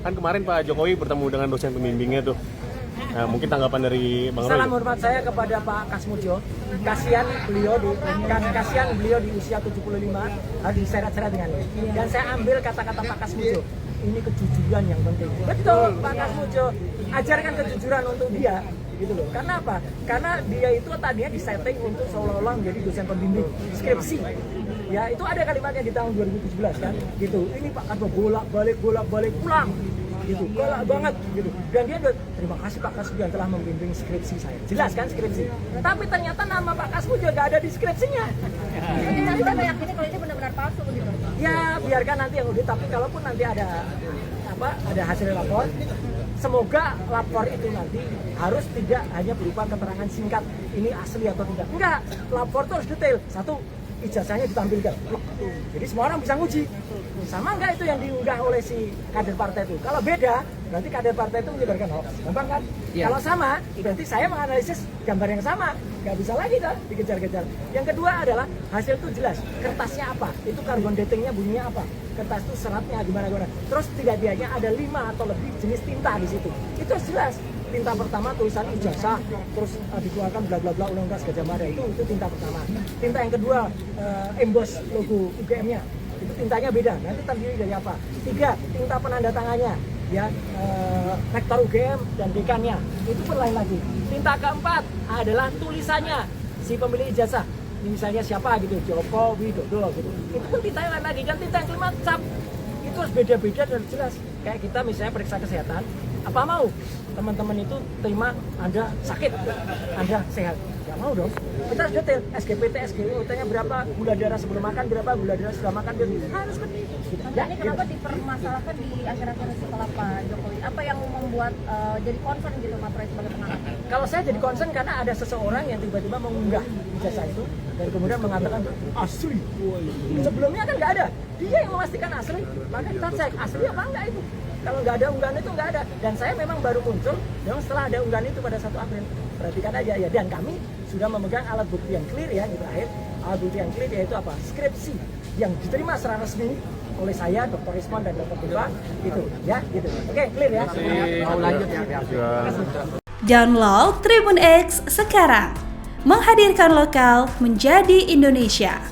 Kan kemarin Pak Jokowi bertemu dengan dosen pembimbingnya tuh. Nah, mungkin tanggapan dari Bang Roy. Salam hormat saya kepada Pak Kasmujo. Kasihan beliau di usia 75 harus diseret-seret dengan ini. Dan saya ambil kata-kata Pak Kasmujo. Ini kejujuran yang penting. Betul, Pak Kasmujo. Ajarkan kejujuran untuk dia. Gitu loh. Karena apa? Karena dia itu tadinya disetting untuk seolah-olah menjadi dosen pembimbing skripsi. Ya, itu ada kalimatnya di tahun 2017 kan. Gitu. Ini Pak Kasmujo bolak-balik pulang. Gitu, galak banget gitu. Dan dia udah terima kasih Pak Kasmujo yang telah membimbing skripsi saya. Jelas kan skripsi. Tapi ternyata nama Pak Kasmujo gak ada di skripsinya. Jadi nanti kita meyakini kalau ini benar-benar palsu gitu. Ya, biarkan nanti yang audit. Tapi kalaupun nanti ada hasil lapor, semoga lapor itu nanti harus tidak hanya berupa keterangan singkat ini asli atau tidak. Enggak, lapor itu harus detail. Satu, ijazahnya ditampilkan. Jadi semua orang bisa nguji. Sama enggak itu yang diunggah oleh si kader partai itu? Kalau beda, berarti kader partai itu menyebarkan hoax. Gampang kan? Ya. Kalau sama, berarti saya menganalisis gambar yang sama. Nggak bisa lagi kan dikejar-kejar. Yang kedua adalah hasil itu jelas. Kertasnya apa? Itu karbon datingnya bunyinya apa? Kertas itu seratnya gimana-gimana. Terus tidak-tidaknya ada 5 atau lebih jenis tinta di situ. Itu jelas. Tinta pertama tulisan ijazah, terus dikeluarkan bla bla bla Undang-Undang Gajah Mada itu tinta pertama. Tinta yang kedua emboss logo UGM-nya. Itu tintanya beda, nanti terdiri dari apa? 3, tinta penanda tangannya, ya rektor UGM dan dekannya, itu pun lain lagi. Tinta keempat adalah tulisannya si pemilik ijazah, ini misalnya siapa gitu, Joko Widodo gitu. Itu pun tinta yang lain lagi. Dan tinta yang kelima cap, itu harus beda-beda dan jelas. Kayak kita misalnya periksa kesehatan, apa mau teman-teman itu terima Anda sakit, Anda sehat? Gak mau dong. Kita harus detail SGPT, SGOT-nya berapa, gula darah sebelum makan berapa, gula darah setelah makan berapa. Harus seperti itu. Ya, ini kenapa dipermasalahkan di akhir-akhir setelah Pak Jokowi? Apa yang membuat jadi concern gitu Mas Roy sebagai pengamat? Kalau saya jadi concern karena ada seseorang yang tiba-tiba mengunggah ijazah itu dan kemudian mengatakan asli. Sebelumnya kan nggak ada. Dia yang memastikan asli, maka kita cek asli apa enggak itu. Kalau nggak ada unggahan itu nggak ada. Dan saya memang baru muncul memang setelah ada unggahan itu pada 1 April. Perhatikan aja ya. Dan kami sudah memegang alat bukti yang clear ya di terakhir. Alat bukti yang clear yaitu apa? Skripsi yang diterima secara resmi oleh saya, Dr. Rismon dan Dr. Tiba gitu ya, gitu. Oke, clear ya. Mau lanjut ya. Download Tribun X sekarang. Menghadirkan lokal menjadi Indonesia.